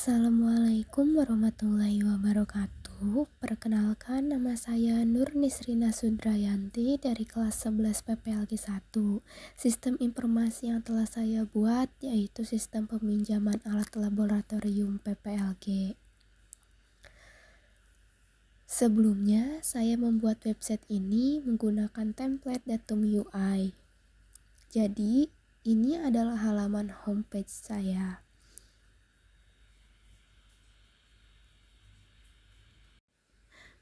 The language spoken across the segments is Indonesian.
Assalamualaikum warahmatullahi wabarakatuh. Perkenalkan, nama saya Nur Nisrina Sudrayanti dari kelas 11 PPLG 1. Sistem informasi yang telah saya buat yaitu sistem peminjaman alat laboratorium PPLG. Sebelumnya, saya membuat website ini menggunakan template Datum UI. Jadi, ini adalah halaman homepage saya.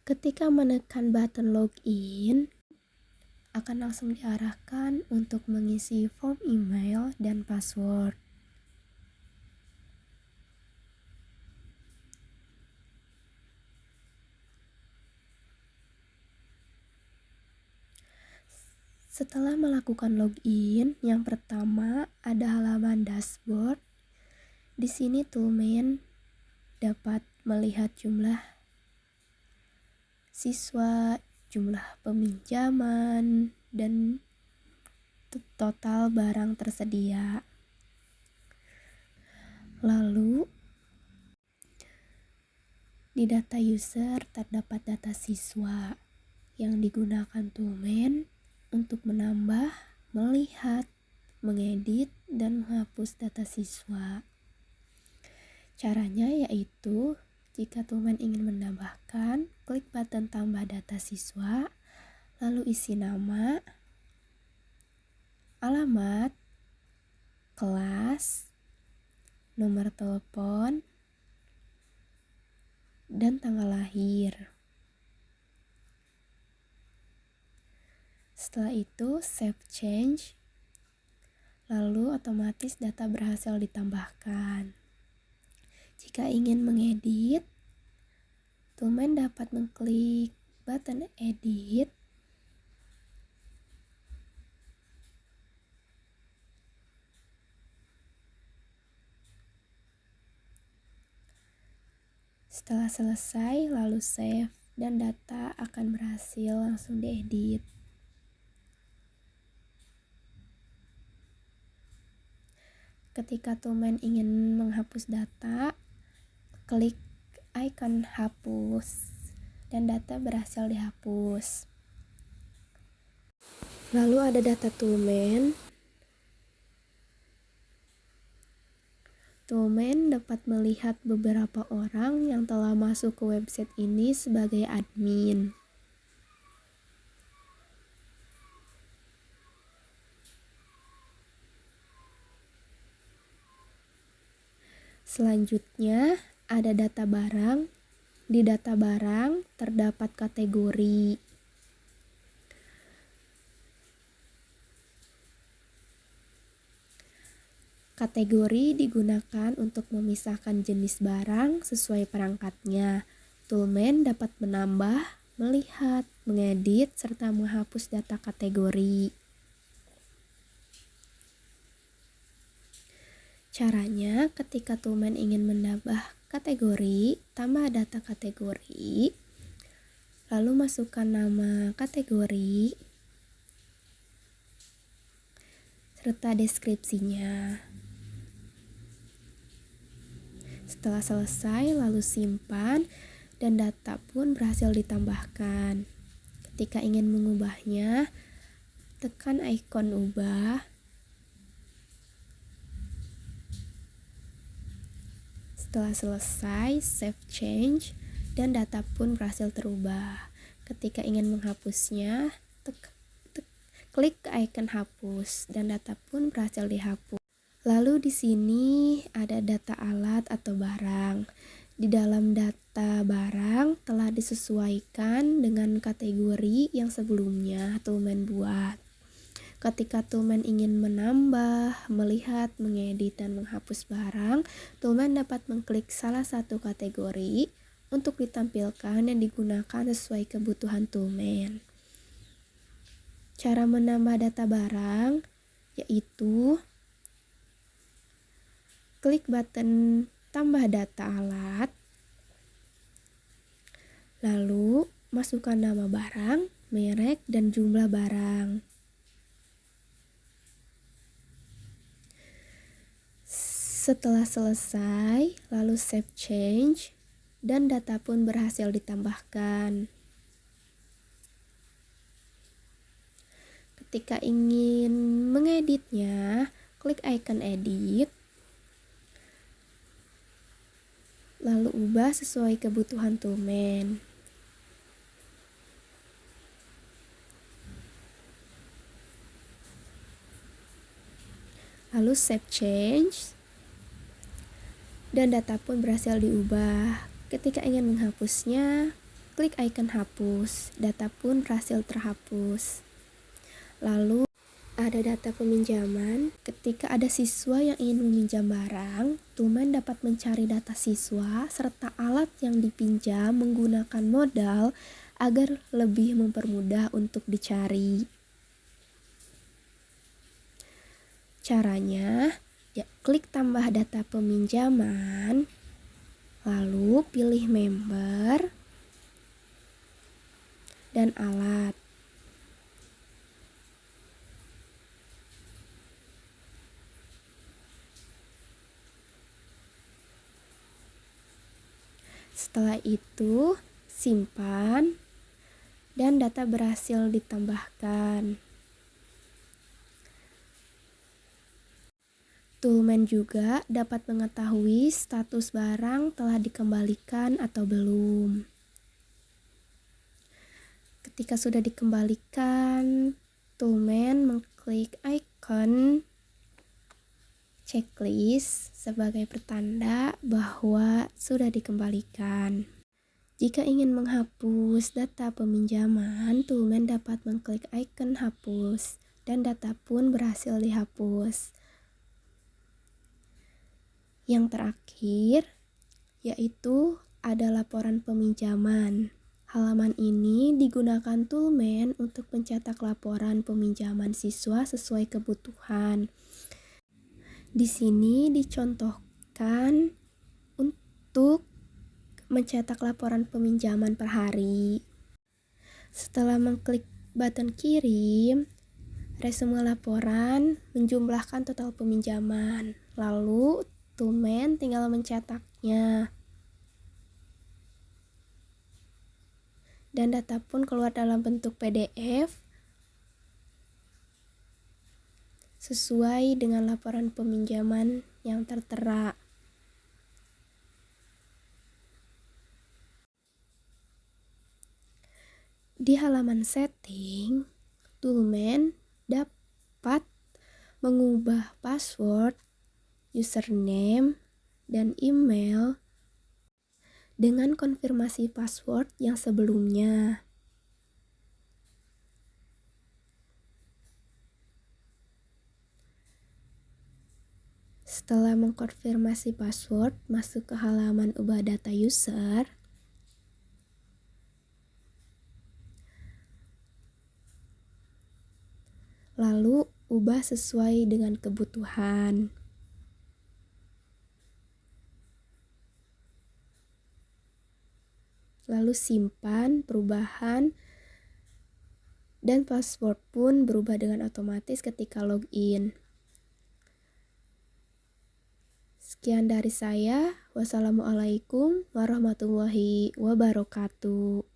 Ketika menekan button login, akan langsung diarahkan untuk mengisi form email dan password. Setelah melakukan login, yang pertama ada halaman dashboard. Di sini Toolman dapat melihat jumlah siswa, jumlah peminjaman, dan total barang tersedia. Lalu, di data user terdapat data siswa yang digunakan Toolman untuk menambah, melihat, mengedit, dan menghapus data siswa. Caranya yaitu, jika Toolman ingin menambahkan, klik button tambah data siswa, lalu isi nama, alamat, kelas, nomor telepon, dan tanggal lahir. Setelah itu save change, lalu otomatis data berhasil ditambahkan. Jika ingin mengedit, Toolman dapat mengklik button edit, setelah selesai lalu save, dan data akan berhasil langsung diedit. Ketika Toolman ingin menghapus data, klik icon hapus dan data berhasil dihapus. Lalu ada data Toolman. Toolman dapat melihat beberapa orang yang telah masuk ke website ini sebagai admin. Selanjutnya ada data barang. Di data barang terdapat kategori. Kategori digunakan untuk memisahkan jenis barang sesuai perangkatnya. Toolman dapat menambah, melihat, mengedit, serta menghapus data kategori. Caranya, ketika Toolman ingin menambah kategori, tambah data kategori, lalu masukkan nama kategori, serta deskripsinya. Setelah selesai, lalu simpan, dan data pun berhasil ditambahkan. Ketika ingin mengubahnya, tekan ikon ubah. Setelah selesai, save change, dan data pun berhasil terubah. Ketika ingin menghapusnya, klik icon hapus, dan data pun berhasil dihapus. Lalu di sini ada data alat atau barang. Di dalam data barang telah disesuaikan dengan kategori yang sebelumnya Toolman buat. Ketika Toolman ingin menambah, melihat, mengedit, dan menghapus barang, Toolman dapat mengklik salah satu kategori untuk ditampilkan dan digunakan sesuai kebutuhan Toolman. Cara menambah data barang yaitu klik button tambah data alat, lalu masukkan nama barang, merek, dan jumlah barang. Setelah selesai, lalu save change dan data pun berhasil ditambahkan. Ketika ingin mengeditnya, klik icon edit, lalu ubah sesuai kebutuhan Toolman. Lalu save change dan data pun berhasil diubah. Ketika ingin menghapusnya, klik icon hapus, data pun berhasil terhapus. Lalu ada data peminjaman. Ketika ada siswa yang ingin meminjam barang, Toolman dapat mencari data siswa serta alat yang dipinjam menggunakan modal agar lebih mempermudah untuk dicari. Caranya, ya, klik tambah data peminjaman, lalu pilih member dan alat. Setelah itu, simpan dan data berhasil ditambahkan. Toolman juga dapat mengetahui status barang telah dikembalikan atau belum. Ketika sudah dikembalikan, Toolman mengklik icon checklist sebagai pertanda bahwa sudah dikembalikan. Jika ingin menghapus data peminjaman, Toolman dapat mengklik icon hapus dan data pun berhasil dihapus. Yang terakhir, yaitu ada laporan peminjaman. Halaman ini digunakan Toolman untuk mencetak laporan peminjaman siswa sesuai kebutuhan. Di sini dicontohkan untuk mencetak laporan peminjaman per hari. Setelah mengklik button kirim, resume laporan menjumlahkan total peminjaman. Lalu Toolman tinggal mencetaknya. Dan data pun keluar dalam bentuk PDF sesuai dengan laporan peminjaman yang tertera. Di halaman setting, Toolman dapat mengubah password, username, dan email dengan konfirmasi password yang sebelumnya. Setelah mengkonfirmasi password, masuk ke halaman ubah data user. Lalu ubah sesuai dengan kebutuhan. Lalu simpan perubahan dan password pun berubah dengan otomatis ketika login. Sekian dari saya. Wassalamualaikum warahmatullahi wabarakatuh.